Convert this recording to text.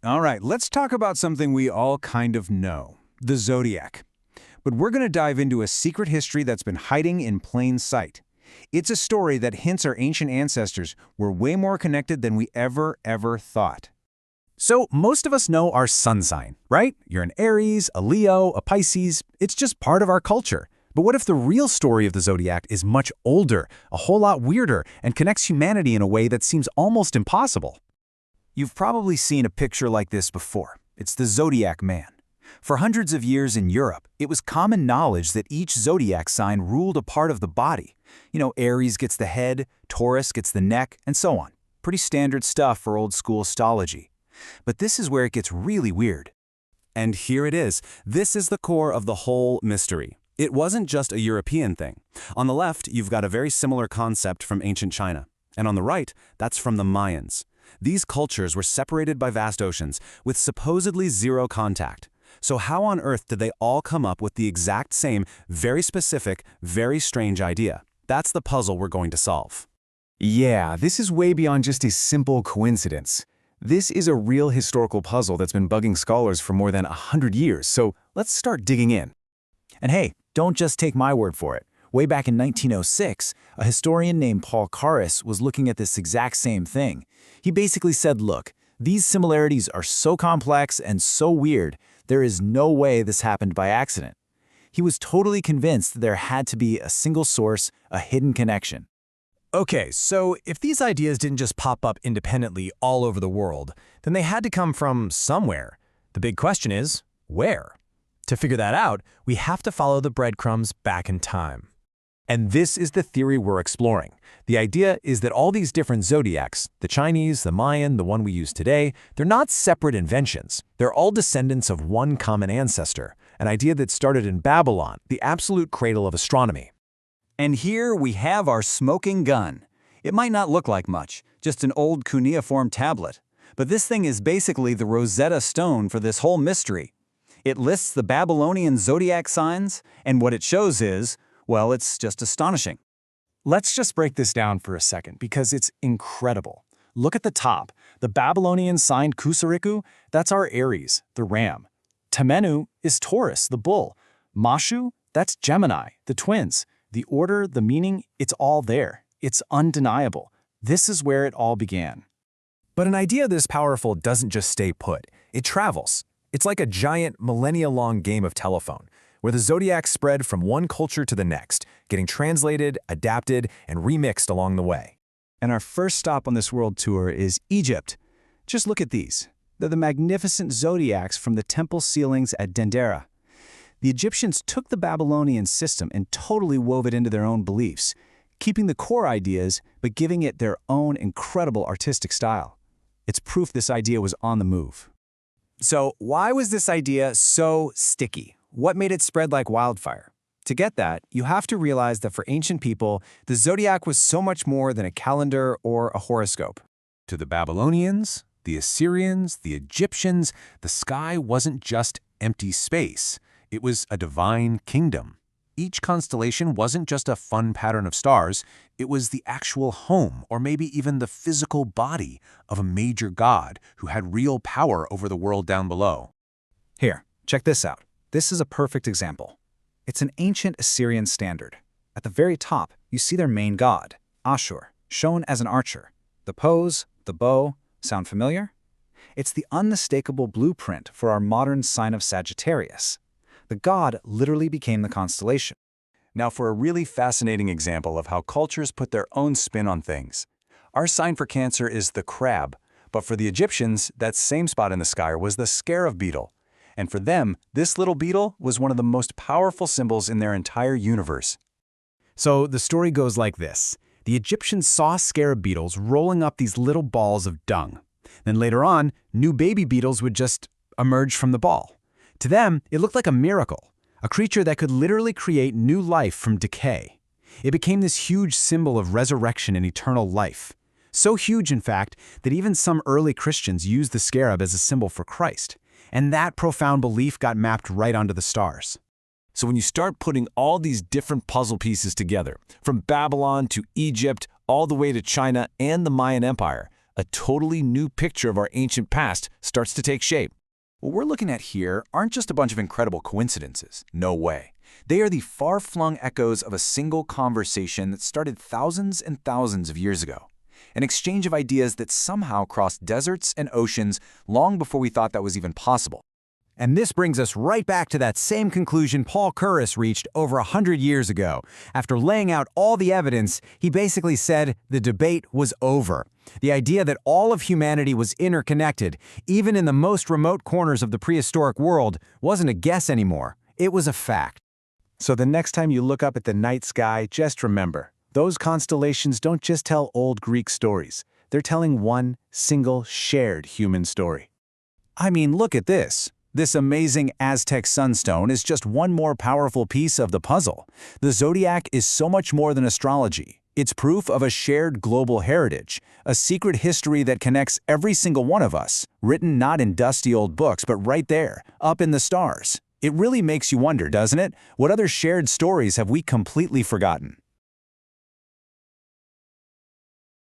All right, let's talk about something we all kind of know, the Zodiac. But we're going to dive into a secret history that's been hiding in plain sight. It's a story that hints our ancient ancestors were way more connected than we ever thought. So most of us know our sun sign, right? You're an Aries, a Leo, a Pisces. It's just part of our culture. But what if the real story of the Zodiac is much older, a whole lot weirder, and connects humanity in a way that seems almost impossible? You've probably seen a picture like this before. It's the Zodiac man. For hundreds of years in Europe, it was common knowledge that each zodiac sign ruled a part of the body. Aries gets the head, Taurus gets the neck, and so on. Pretty standard stuff for old-school astrology. But this is where it gets really weird. And here it is. This is the core of the whole mystery. It wasn't just a European thing. On the left, you've got a very similar concept from ancient China. And on the right, that's from the Mayans. These cultures were separated by vast oceans, with supposedly zero contact. So how on earth did they all come up with the exact same, very specific, very strange idea? That's the puzzle we're going to solve. Yeah, this is way beyond just a simple coincidence. This is a real historical puzzle that's been bugging scholars for more than 100 years, so let's start digging in. And hey, don't just take my word for it. Way back in 1906, a historian named Paul Carus was looking at this exact same thing. He basically said, look, these similarities are so complex and so weird, there is no way this happened by accident. He was totally convinced that there had to be a single source, a hidden connection. Okay, so if these ideas didn't just pop up independently all over the world, then they had to come from somewhere. The big question is, where? To figure that out, we have to follow the breadcrumbs back in time. And this is the theory we're exploring. The idea is that all these different zodiacs, the Chinese, the Mayan, the one we use today, they're not separate inventions. They're all descendants of one common ancestor, an idea that started in Babylon, the absolute cradle of astronomy. And here we have our smoking gun. It might not look like much, just an old cuneiform tablet. But this thing is basically the Rosetta Stone for this whole mystery. It lists the Babylonian zodiac signs, and what it shows is, well, it's just astonishing. Let's just break this down for a second because it's incredible. Look at the top. The Babylonian sign Kusariku, that's our Aries, the ram. Temenu is Taurus, the bull. Mashu, that's Gemini, the twins. The order, the meaning, it's all there. It's undeniable. This is where it all began. But an idea this powerful doesn't just stay put. It travels. It's like a giant, millennia-long game of telephone, where the zodiac spread from one culture to the next, getting translated, adapted, and remixed along the way. And our first stop on this world tour is Egypt. Just look at these. They're the magnificent zodiacs from the temple ceilings at Dendera. The Egyptians took the Babylonian system and totally wove it into their own beliefs, keeping the core ideas but giving it their own incredible artistic style. It's proof this idea was on the move. So why was this idea so sticky? What made it spread like wildfire? To get that, you have to realize that for ancient people, the zodiac was so much more than a calendar or a horoscope. To the Babylonians, the Assyrians, the Egyptians, the sky wasn't just empty space. It was a divine kingdom. Each constellation wasn't just a fun pattern of stars. It was the actual home, or maybe even the physical body, of a major god who had real power over the world down below. Here, check this out. This is a perfect example. It's an ancient Assyrian standard. At the very top, you see their main god, Ashur, shown as an archer. The pose, the bow, sound familiar? It's the unmistakable blueprint for our modern sign of Sagittarius. The god literally became the constellation. Now for a really fascinating example of how cultures put their own spin on things. Our sign for Cancer is the crab, but for the Egyptians, that same spot in the sky was the scarab beetle. And for them, this little beetle was one of the most powerful symbols in their entire universe. So the story goes like this. The Egyptians saw scarab beetles rolling up these little balls of dung. Then later on, new baby beetles would just emerge from the ball. To them, it looked like a miracle, a creature that could literally create new life from decay. It became this huge symbol of resurrection and eternal life. So huge, in fact, that even some early Christians used the scarab as a symbol for Christ. And that profound belief got mapped right onto the stars. So when you start putting all these different puzzle pieces together, from Babylon to Egypt, all the way to China and the Mayan Empire, A totally new picture of our ancient past starts to take shape. What we're looking at here aren't just a bunch of incredible coincidences. No way. They are the far-flung echoes of a single conversation that started thousands and thousands of years ago. An exchange of ideas that somehow crossed deserts and oceans long before we thought that was even possible. And this brings us right back to that same conclusion Paul Curtis reached over 100 years ago. After laying out all the evidence, he basically said the debate was over. The idea that all of humanity was interconnected, even in the most remote corners of the prehistoric world, wasn't a guess anymore. It was a fact. So the next time you look up at the night sky, just remember, those constellations don't just tell old Greek stories. They're telling one single shared human story. I mean, look at this. This amazing Aztec sunstone is just one more powerful piece of the puzzle. The Zodiac is so much more than astrology. It's proof of a shared global heritage, a secret history that connects every single one of us, written not in dusty old books, but right there, up in the stars. It really makes you wonder, doesn't it? What other shared stories have we completely forgotten?